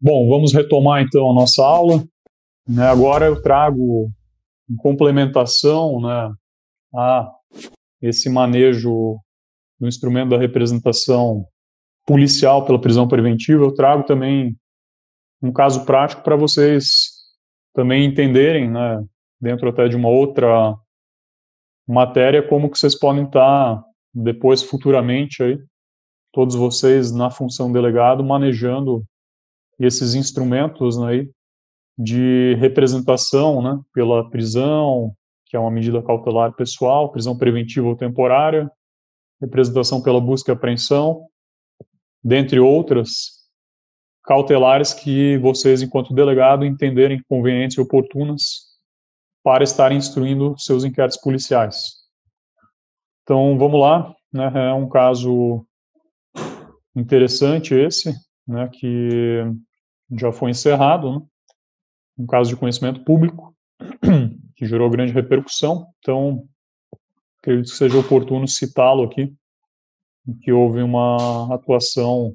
Bom, vamos retomar então a nossa aula. Agora eu trago em complementação, a esse manejo do instrumento da representação policial pela prisão preventiva. Eu trago também um caso prático para vocês também entenderem, dentro até de uma outra matéria, como que vocês podem estar depois, futuramente, aí, todos vocês na função delegado, manejando esses instrumentos de representação pela prisão, que é uma medida cautelar pessoal, prisão preventiva ou temporária, representação pela busca e apreensão, dentre outras cautelares que vocês, enquanto delegado, entenderem convenientes e oportunas para estarem instruindo seus inquéritos policiais. Então, vamos lá, é um caso interessante esse, que já foi encerrado, um caso de conhecimento público, que gerou grande repercussão. Então, acredito que seja oportuno citá-lo aqui, que houve uma atuação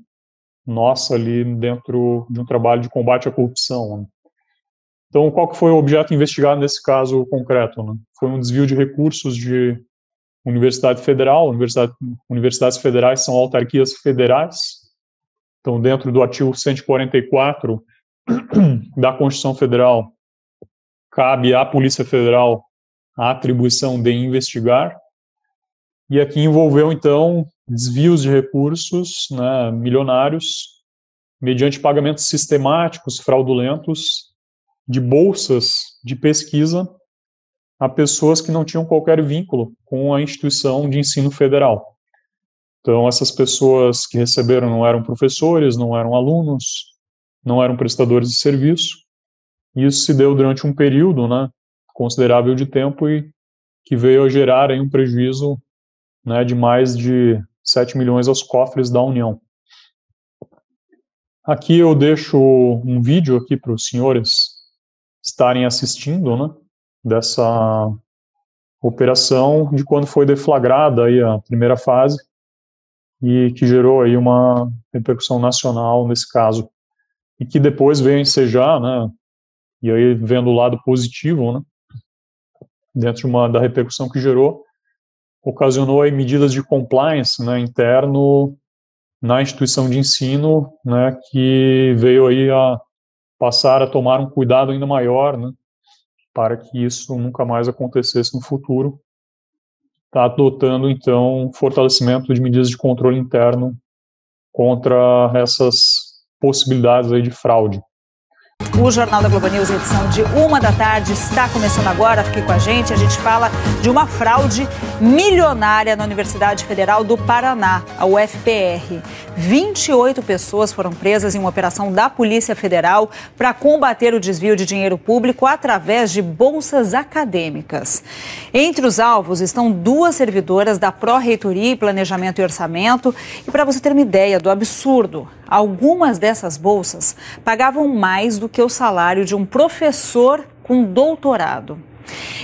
nossa ali dentro de um trabalho de combate à corrupção. Então, qual que foi o objeto investigado nesse caso concreto? Foi um desvio de recursos de Universidade Federal. Universidades federais são autarquias federais. Então, dentro do artigo 144 da Constituição Federal, cabe à Polícia Federal a atribuição de investigar. E aqui envolveu, então, desvios de recursos milionários, mediante pagamentos sistemáticos, fraudulentos, de bolsas de pesquisa a pessoas que não tinham qualquer vínculo com a instituição de ensino federal. Então, essas pessoas que receberam não eram professores, não eram alunos, não eram prestadores de serviço. Isso se deu durante um período considerável de tempo e que veio a gerar aí um prejuízo de mais de 7 milhões aos cofres da União. Aqui eu deixo um vídeo aqui para os senhores estarem assistindo, dessa operação, de quando foi deflagrada aí a primeira fase e que gerou aí uma repercussão nacional nesse caso, e que depois veio ensejar, e aí vendo o lado positivo, dentro da repercussão que gerou, ocasionou aí medidas de compliance interno na instituição de ensino, que veio aí a passar a tomar um cuidado ainda maior, para que isso nunca mais acontecesse no futuro. Está adotando, então, fortalecimento de medidas de controle interno contra essas possibilidades aí de fraude. O Jornal da Globo News, edição de 13h, está começando agora. Fique com a gente fala de uma fraude milionária na Universidade Federal do Paraná, a UFPR. 28 pessoas foram presas em uma operação da Polícia Federal para combater o desvio de dinheiro público através de bolsas acadêmicas. Entre os alvos estão 2 servidoras da Pró-Reitoria e Planejamento e Orçamento. E para você ter uma ideia do absurdo, algumas dessas bolsas pagavam mais do que o salário de um professor com doutorado.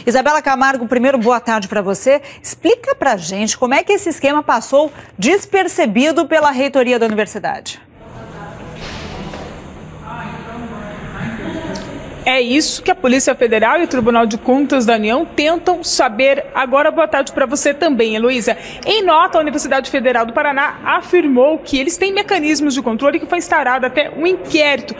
Isabela Camargo, primeiro, boa tarde para você. Explica pra gente como é que esse esquema passou despercebido pela reitoria da universidade. É isso que a Polícia Federal e o Tribunal de Contas da União tentam saber. Agora, boa tarde para você também, Heloísa. Em nota, a Universidade Federal do Paraná afirmou que eles têm mecanismos de controle, que foi instaurado até um inquérito.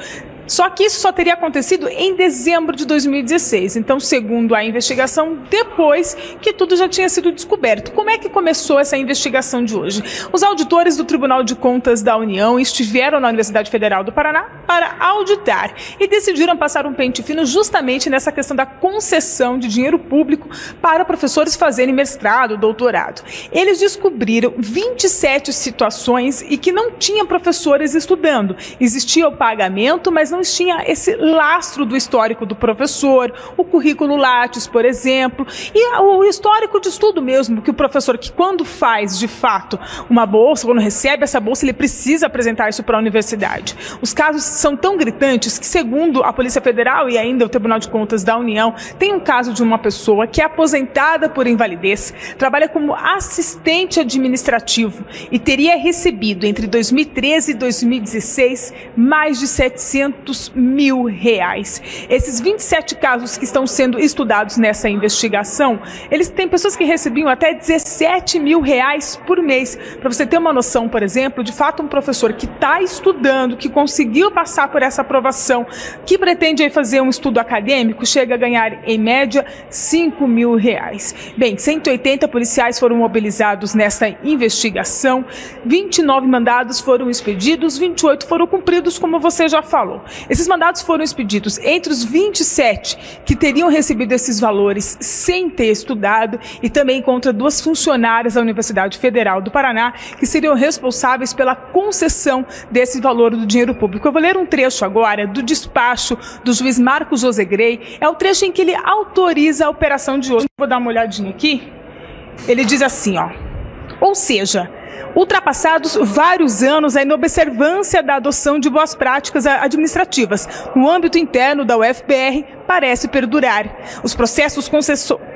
Só que isso só teria acontecido em dezembro de 2016. Então, segundo a investigação, depois que tudo já tinha sido descoberto. Como é que começou essa investigação de hoje? Os auditores do Tribunal de Contas da União estiveram na Universidade Federal do Paraná para auditar e decidiram passar um pente fino justamente nessa questão da concessão de dinheiro público para professores fazerem mestrado, doutorado. Eles descobriram 27 situações e que não tinha professores estudando. Existia o pagamento, mas não tinha esse lastro do histórico do professor, o currículo Lattes, por exemplo, e o histórico de estudo mesmo, que o professor, que quando faz, de fato, uma bolsa, quando recebe essa bolsa, ele precisa apresentar isso para a universidade. Os casos são tão gritantes que, segundo a Polícia Federal e ainda o Tribunal de Contas da União, tem um caso de uma pessoa que é aposentada por invalidez, trabalha como assistente administrativo e teria recebido entre 2013 e 2016 mais de R$700 mil. Esses 27 casos que estão sendo estudados nessa investigação, eles têm pessoas que recebiam até R$17 mil por mês. Para você ter uma noção, por exemplo, de fato um professor que está estudando, que conseguiu passar por essa aprovação, que pretende aí fazer um estudo acadêmico, chega a ganhar em média R$5 mil. Bem, 180 policiais foram mobilizados nessa investigação, 29 mandados foram expedidos, 28 foram cumpridos, como você já falou. Esses mandados foram expedidos entre os 27 que teriam recebido esses valores sem ter estudado e também contra 2 funcionárias da Universidade Federal do Paraná que seriam responsáveis pela concessão desse valor do dinheiro público. Eu vou ler um trecho agora do despacho do juiz Marcos José Grey. É o trecho em que ele autoriza a operação de hoje. Vou dar uma olhadinha aqui. Ele diz assim, ó. Ou seja, ultrapassados vários anos, a inobservância da adoção de boas práticas administrativas no âmbito interno da UFPR parece perdurar. Os processos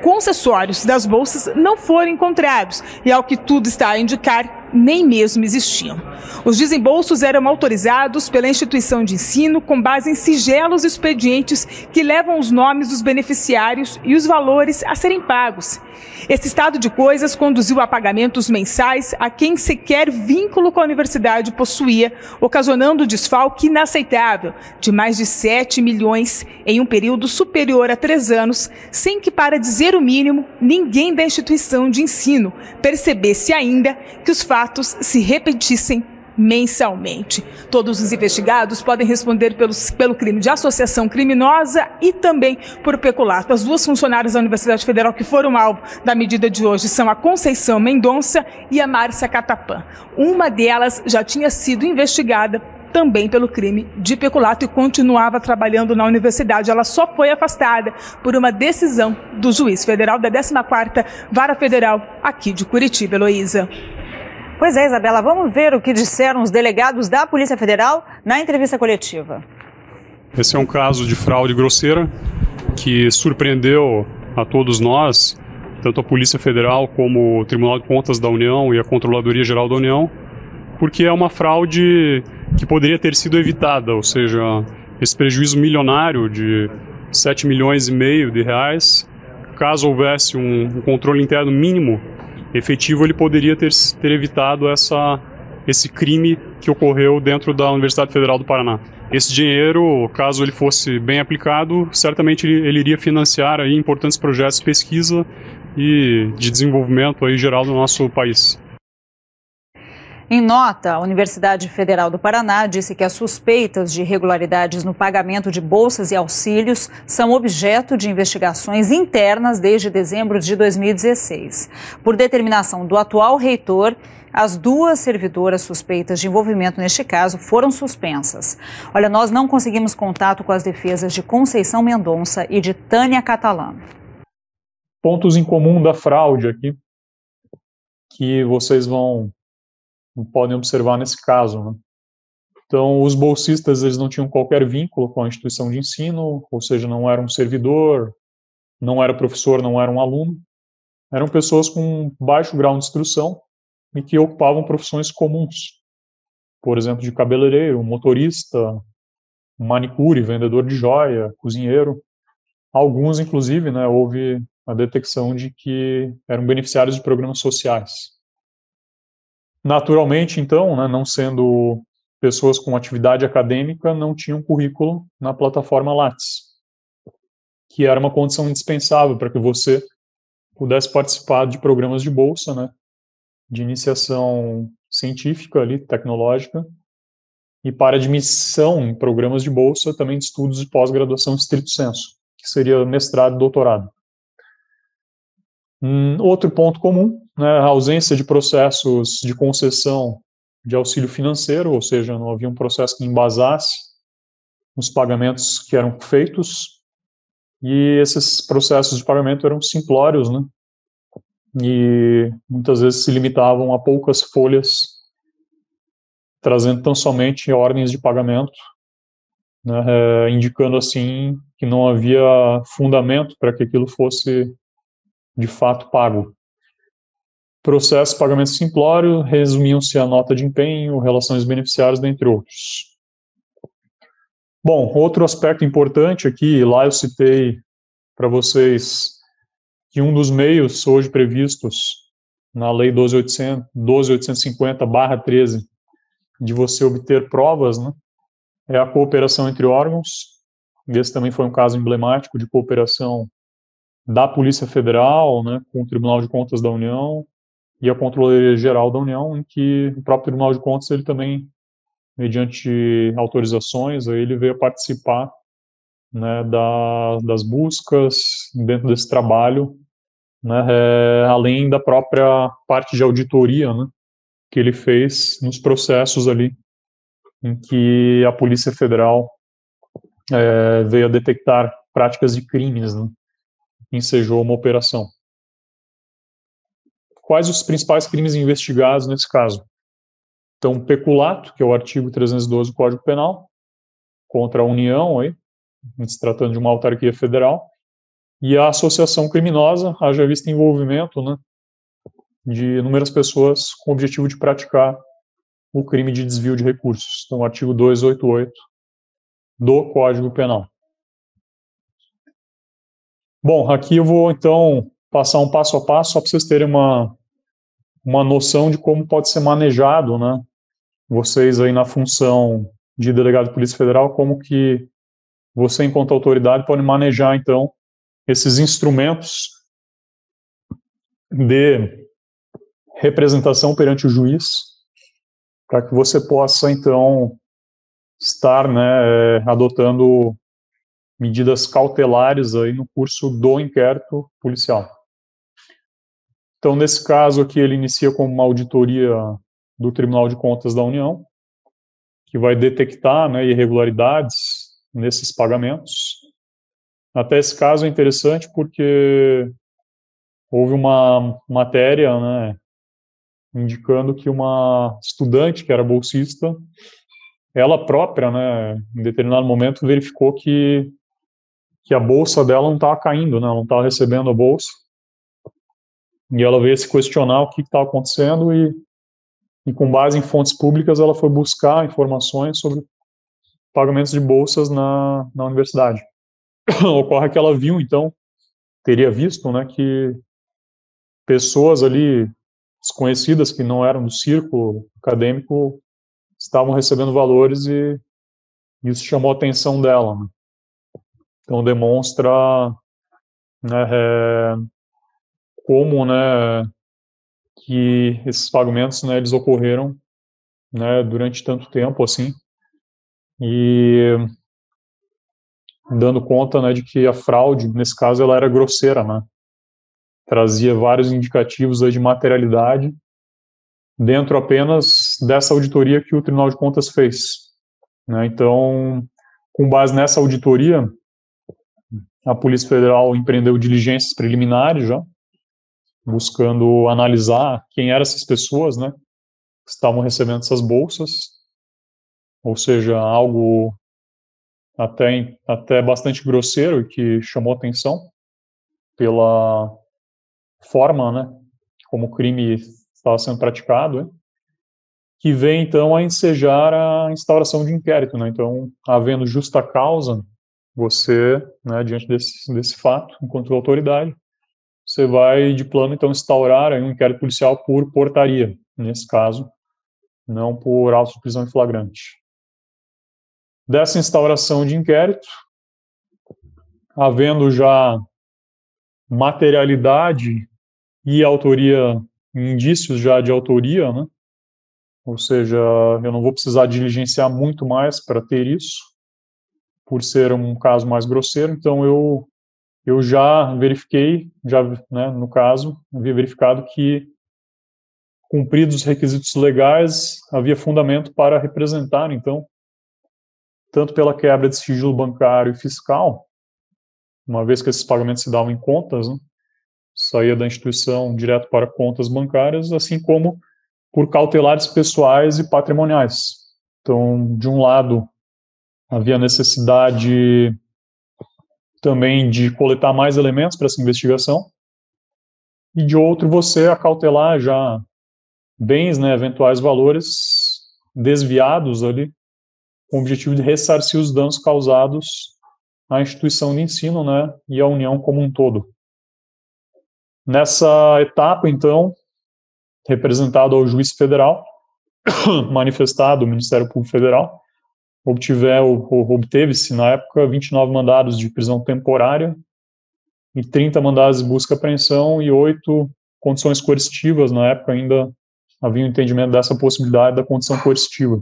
concessórios das bolsas não foram encontrados e, ao que tudo está a indicar, nem mesmo existiam. Os desembolsos eram autorizados pela instituição de ensino com base em sigelos expedientes que levam os nomes dos beneficiários e os valores a serem pagos. Esse estado de coisas conduziu a pagamentos mensais a quem sequer vínculo com a universidade possuía, ocasionando desfalque inaceitável de mais de 7 milhões em um período superior a 3 anos, sem que, para dizer o mínimo, ninguém da instituição de ensino percebesse ainda que os fatos se repetissem mensalmente. Todos os investigados podem responder pelo crime de associação criminosa e também por peculato. As 2 funcionárias da Universidade Federal que foram alvo da medida de hoje são a Conceição Mendonça e a Márcia Catapã. Uma delas já tinha sido investigada também pelo crime de peculato e continuava trabalhando na universidade. Ela só foi afastada por uma decisão do juiz federal da 14ª Vara Federal aqui de Curitiba, Heloísa. Pois é, Isabela, vamos ver o que disseram os delegados da Polícia Federal na entrevista coletiva. Esse é um caso de fraude grosseira que surpreendeu a todos nós, tanto a Polícia Federal como o Tribunal de Contas da União e a Controladoria Geral da União, porque é uma fraude que poderia ter sido evitada, ou seja, esse prejuízo milionário de R$7,5 milhões, caso houvesse um controle interno mínimo efetivo, ele poderia ter evitado esse crime que ocorreu dentro da Universidade Federal do Paraná. Esse dinheiro, caso ele fosse bem aplicado, certamente ele iria financiar aí importantes projetos de pesquisa e de desenvolvimento aí geral do nosso país. Em nota, a Universidade Federal do Paraná disse que as suspeitas de irregularidades no pagamento de bolsas e auxílios são objeto de investigações internas desde dezembro de 2016. Por determinação do atual reitor, as 2 servidoras suspeitas de envolvimento neste caso foram suspensas. Olha, nós não conseguimos contato com as defesas de Conceição Mendonça e de Tânia Catalã. Pontos em comum da fraude aqui, que vocês podem observar nesse caso, né? Então, os bolsistas, eles não tinham qualquer vínculo com a instituição de ensino, ou seja, não era um servidor, não era professor, não era um aluno. Eram pessoas com baixo grau de instrução e que ocupavam profissões comuns. Por exemplo, de cabeleireiro, motorista, manicure, vendedor de joia, cozinheiro. Alguns, inclusive, né, houve a detecção de que eram beneficiários de programas sociais. Naturalmente, então, né, não sendo pessoas com atividade acadêmica, não tinham currículo na plataforma Lattes, que era uma condição indispensável para que você pudesse participar de programas de bolsa, né, de iniciação científica, ali, tecnológica, e para admissão em programas de bolsa também de estudos de pós-graduação estrito sensu, que seria mestrado e doutorado. Outro ponto comum, né, a ausência de processos de concessão de auxílio financeiro, ou seja, não havia um processo que embasasse os pagamentos que eram feitos, e esses processos de pagamento eram simplórios, né? E muitas vezes se limitavam a poucas folhas, trazendo tão somente ordens de pagamento, né, indicando assim que não havia fundamento para que aquilo fosse de fato pago. Processo de pagamento simplório resumiam-se a nota de empenho, relações beneficiárias, dentre outros. Bom, outro aspecto importante aqui, lá eu citei para vocês que um dos meios hoje previstos na Lei 12.850/13 de você obter provas, né, é a cooperação entre órgãos. Esse também foi um caso emblemático de cooperação da Polícia Federal, né, com o Tribunal de Contas da União e a Controladoria Geral da União, em que o próprio Tribunal de Contas ele também, mediante autorizações, aí ele veio participar, né, das buscas dentro desse trabalho, né, além da própria parte de auditoria, né, que ele fez nos processos ali em que a Polícia Federal veio a detectar práticas de crimes, né, ensejou uma operação. Quais os principais crimes investigados nesse caso? Então, peculato, que é o artigo 312 do Código Penal, contra a União, aí, se tratando de uma autarquia federal, e a associação criminosa, haja vista envolvimento, né, de inúmeras pessoas com o objetivo de praticar o crime de desvio de recursos. Então, artigo 288 do Código Penal. Bom, aqui eu vou, então, passar um passo a passo, só para vocês terem uma noção de como pode ser manejado, né, vocês aí na função de delegado de Polícia Federal, como que você, enquanto autoridade, pode manejar, então, esses instrumentos de representação perante o juiz, para que você possa, então, estar, né, adotando medidas cautelares aí no curso do inquérito policial. Então, nesse caso aqui, ele inicia com uma auditoria do Tribunal de Contas da União, que vai detectar, né, irregularidades nesses pagamentos. Até esse caso é interessante porque houve uma matéria, né, indicando que uma estudante que era bolsista, ela própria, né, em determinado momento verificou que a bolsa dela não estava caindo, né, ela não estava recebendo a bolsa, e ela veio se questionar o que estava acontecendo e com base em fontes públicas ela foi buscar informações sobre pagamentos de bolsas na universidade. Ocorre que ela viu, então, teria visto, né, que pessoas ali desconhecidas que não eram do círculo acadêmico estavam recebendo valores e isso chamou a atenção dela, né? Então demonstra, né, como, né, que esses pagamentos, né, eles ocorreram, né, durante tanto tempo assim, e dando conta, né, de que a fraude nesse caso ela era grosseira, né? Trazia vários indicativos aí de materialidade dentro apenas dessa auditoria que o Tribunal de Contas fez, né? Então, com base nessa auditoria, a Polícia Federal empreendeu diligências preliminares já, buscando analisar quem eram essas pessoas, né, que estavam recebendo essas bolsas, ou seja, algo até bastante grosseiro e que chamou atenção pela forma, né, como o crime estava sendo praticado, né, que vem então a ensejar a instauração de inquérito, né? Então, havendo justa causa, você, né, diante desse fato, enquanto autoridade, você vai de plano então instaurar aí um inquérito policial por portaria, nesse caso, não por auto de prisão em flagrante. Dessa instauração de inquérito, havendo já materialidade e autoria, indícios já de autoria, né? Ou seja, eu não vou precisar diligenciar muito mais para ter isso, por ser um caso mais grosseiro, então eu já verifiquei, né, no caso, havia verificado que, cumpridos os requisitos legais, havia fundamento para representar, então, tanto pela quebra de sigilo bancário e fiscal, uma vez que esses pagamentos se davam em contas, né, saía da instituição direto para contas bancárias, assim como por cautelares pessoais e patrimoniais. Então, de um lado, havia necessidade também de coletar mais elementos para essa investigação, e de outro, você acautelar já bens, né, eventuais valores desviados ali, com o objetivo de ressarcir os danos causados à instituição de ensino, né, e à União como um todo. Nessa etapa, então, representado ao juiz federal, manifestado o Ministério Público Federal, obteve-se, na época, 29 mandados de prisão temporária e 30 mandados de busca e apreensão e 8 condições coercitivas. Na época ainda havia um entendimento dessa possibilidade da condição coercitiva.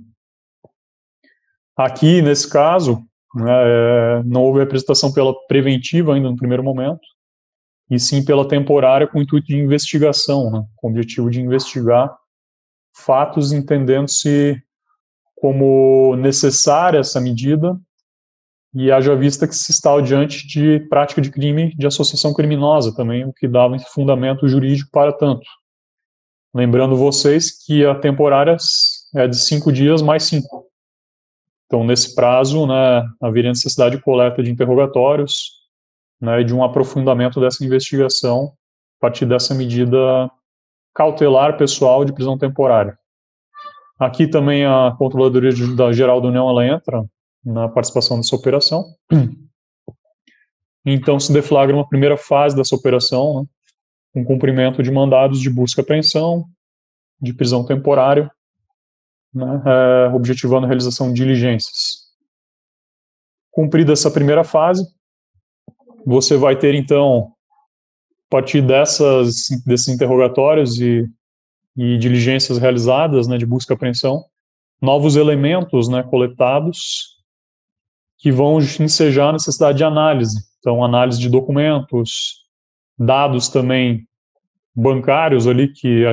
Aqui, nesse caso, né, não houve apresentação pela preventiva ainda no primeiro momento, e sim pela temporária com o intuito de investigação, né, com o objetivo de investigar fatos, entendendo-se como necessária essa medida, e haja vista que se está diante de prática de crime de associação criminosa também, o que dava fundamento jurídico para tanto. Lembrando vocês que a temporária é de 5 dias mais 5. Então, nesse prazo, né, haveria necessidade de coleta de interrogatórios, né, e de um aprofundamento dessa investigação a partir dessa medida cautelar pessoal de prisão temporária. Aqui também a Controladoria Geral da União ela entra na participação dessa operação. Então se deflagra uma primeira fase dessa operação, né, com cumprimento de mandados de busca e apreensão, de prisão temporária, né, objetivando a realização de diligências. Cumprida essa primeira fase, você vai ter, então, a partir desses interrogatórios e diligências realizadas, né, de busca e apreensão, novos elementos, né, coletados, que vão ensejar a necessidade de análise. Então, análise de documentos, dados também bancários ali, que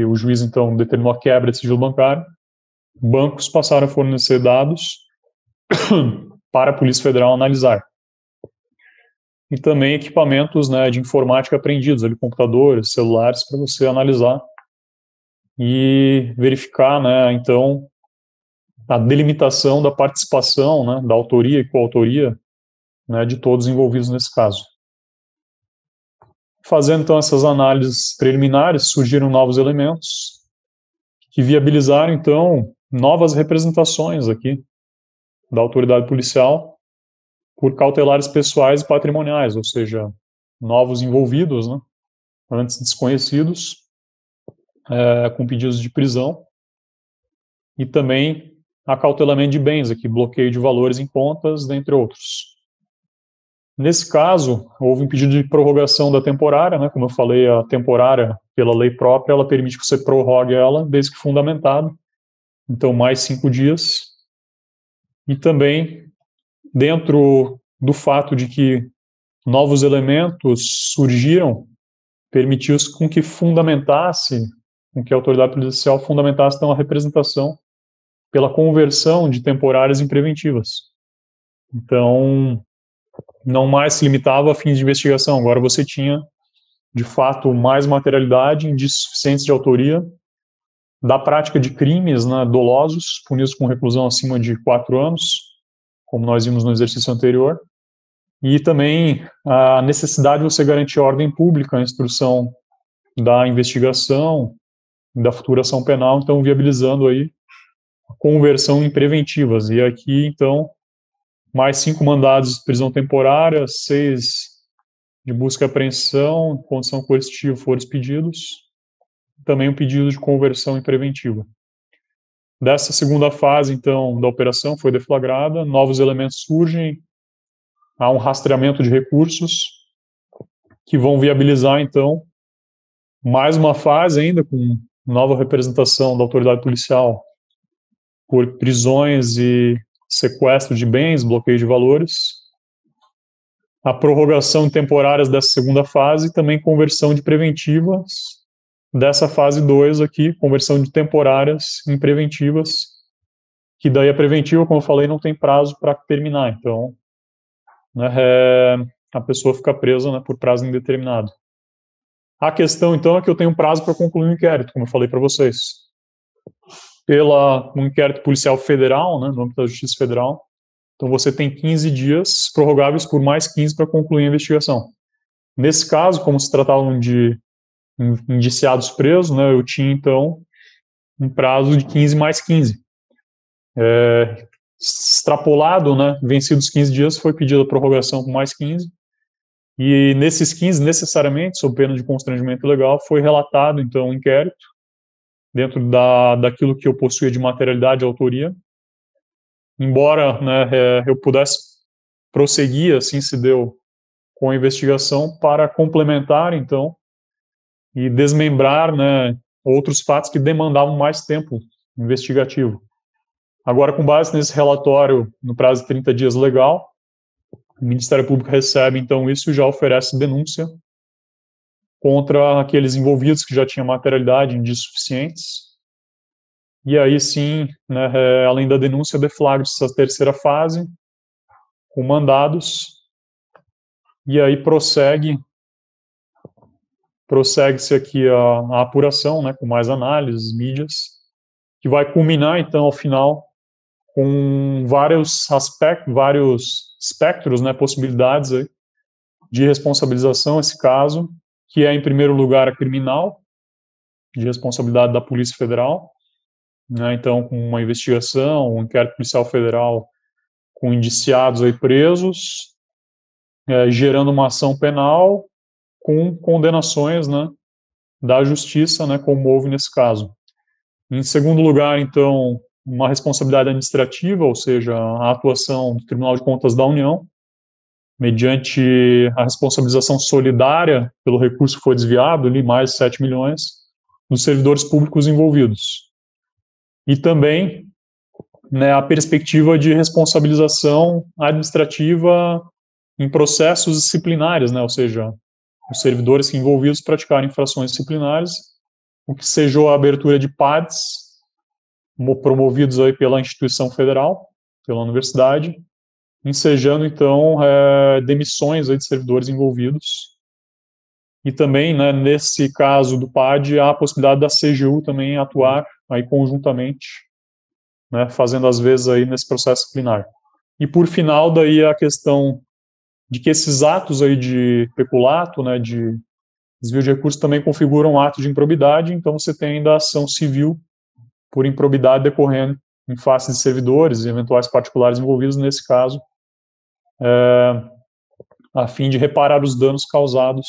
o juiz, então, determinou a quebra de sigilo bancário. Bancos passaram a fornecer dados para a Polícia Federal analisar. E também equipamentos, né, de informática apreendidos, ali, computadores, celulares, para você analisar e verificar, né, então, a delimitação da participação, né, da autoria e coautoria, né, de todos envolvidos nesse caso. Fazendo, então, essas análises preliminares, surgiram novos elementos que viabilizaram, então, novas representações aqui da autoridade policial por cautelares pessoais e patrimoniais, ou seja, novos envolvidos, né, antes desconhecidos, com pedidos de prisão, e também acautelamento de bens, aqui, bloqueio de valores em contas, dentre outros. Nesse caso, houve um pedido de prorrogação da temporária, né, como eu falei, a temporária, pela lei própria, ela permite que você prorrogue ela, desde que fundamentado, então mais 5 dias, e também dentro do fato de que novos elementos surgiram, permitiu-se com que a autoridade policial fundamentasse então a representação pela conversão de temporárias em preventivas. Então, não mais se limitava a fins de investigação, agora você tinha, de fato, mais materialidade, indícios suficientes de autoria da prática de crimes, né, dolosos, punidos com reclusão acima de 4 anos, como nós vimos no exercício anterior, e também a necessidade de você garantir a ordem pública, a instrução da investigação, da futura ação penal, então viabilizando aí a conversão em preventivas. E aqui, então, mais 5 mandados de prisão temporária, 6 de busca e apreensão, condição coercitiva foram expedidos, também um pedido de conversão em preventiva. Dessa segunda fase, então, da operação foi deflagrada, novos elementos surgem, há um rastreamento de recursos que vão viabilizar, então, mais uma fase ainda com nova representação da autoridade policial por prisões e sequestro de bens, bloqueio de valores, a prorrogação temporárias dessa segunda fase e também conversão de preventivas dessa fase 2 aqui, conversão de temporárias em preventivas, que daí a preventiva, como eu falei, não tem prazo para terminar, então, né, a pessoa fica presa, né, por prazo indeterminado. A questão, então, é que eu tenho um prazo para concluir o inquérito, como eu falei para vocês. Um inquérito policial federal, né, no âmbito da Justiça Federal, então você tem 15 dias, prorrogáveis por mais 15 para concluir a investigação. Nesse caso, como se tratavam de indiciados presos, né, eu tinha, então, um prazo de 15 mais 15. Extrapolado, né, vencidos 15 dias, foi pedida a prorrogação por mais 15, e nesses 15, necessariamente, sob pena de constrangimento legal, foi relatado, então, um inquérito, dentro daquilo que eu possuía de materialidade e autoria, embora, né, eu pudesse prosseguir, assim se deu, com a investigação para complementar, então, e desmembrar, né, outros fatos que demandavam mais tempo investigativo. Agora, com base nesse relatório, no prazo de 30 dias legal, o Ministério Público recebe, então, isso e já oferece denúncia contra aqueles envolvidos que já tinham materialidade, indícios suficientes. E aí, sim, né, além da denúncia, deflagra-se essa terceira fase, com mandados, e aí prossegue-se aqui a apuração, né, com mais análises, mídias, que vai culminar, então, ao final, com vários aspectos, vários espectros, né, possibilidades aí de responsabilização, esse caso, que é, em primeiro lugar, a criminal, de responsabilidade da Polícia Federal, né, então, com uma investigação, um inquérito policial federal com indiciados aí presos, gerando uma ação penal com condenações, né, da justiça, né, como houve nesse caso. Em segundo lugar, então, uma responsabilidade administrativa, ou seja, a atuação do Tribunal de Contas da União, mediante a responsabilização solidária pelo recurso que foi desviado, ali mais de 7 milhões, dos servidores públicos envolvidos. E também, né, a perspectiva de responsabilização administrativa em processos disciplinares, né, ou seja, os servidores envolvidos praticarem infrações disciplinares, o que sejou a abertura de PADs, promovidos aí pela instituição federal, pela universidade, ensejando, então, demissões aí de servidores envolvidos. E também, né, nesse caso do PAD, há a possibilidade da CGU também atuar aí conjuntamente, né, fazendo às vezes aí nesse processo disciplinar. E por final, daí a questão de que esses atos aí de peculato, né, de desvio de recursos também configuram atos de improbidade, então você tem ainda a ação civil por improbidade decorrendo em face de servidores e eventuais particulares envolvidos nesse caso, a fim de reparar os danos causados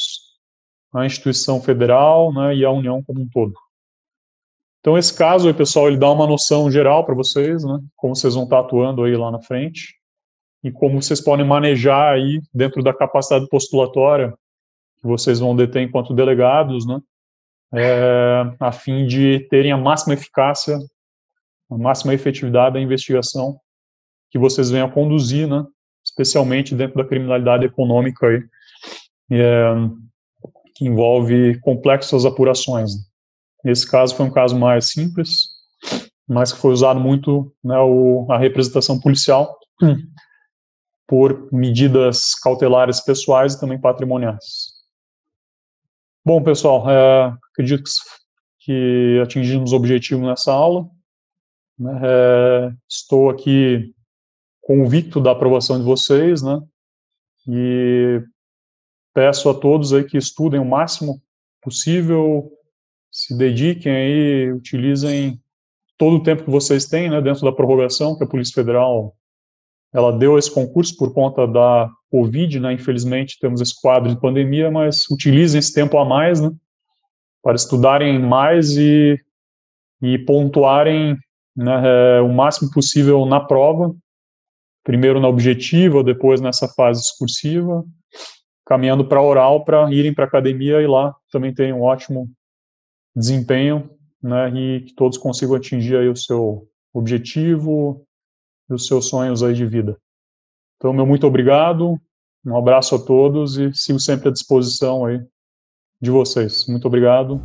à instituição federal, né, e à União como um todo. Então esse caso aí, pessoal, ele dá uma noção geral para vocês, né, como vocês vão estar atuando aí lá na frente e como vocês podem manejar aí dentro da capacidade postulatória que vocês vão deter enquanto delegados, né, a fim de terem a máxima eficácia, a máxima efetividade da investigação que vocês venham a conduzir, né, especialmente dentro da criminalidade econômica aí, que envolve complexas apurações. Nesse caso foi um caso mais simples, mas que foi usado muito, né, a representação policial por medidas cautelares pessoais e também patrimoniais. Bom, pessoal, acredito que atingimos o objetivo nessa aula. Estou aqui convicto da aprovação de vocês, né, e peço a todos aí que estudem o máximo possível, se dediquem aí, utilizem todo o tempo que vocês têm, né, dentro da prorrogação que a Polícia Federal ela deu esse concurso por conta da Covid, né, infelizmente temos esse quadro de pandemia, mas utilizem esse tempo a mais, né, para estudarem mais e pontuarem, né, o máximo possível na prova, primeiro na objetiva, depois nessa fase discursiva, caminhando para a oral, para irem para a academia e lá também tem um ótimo desempenho, né, e que todos consigam atingir aí o seu objetivo e os seus sonhos aí de vida. Então, meu muito obrigado, um abraço a todos e sigo sempre à disposição aí de vocês. Muito obrigado.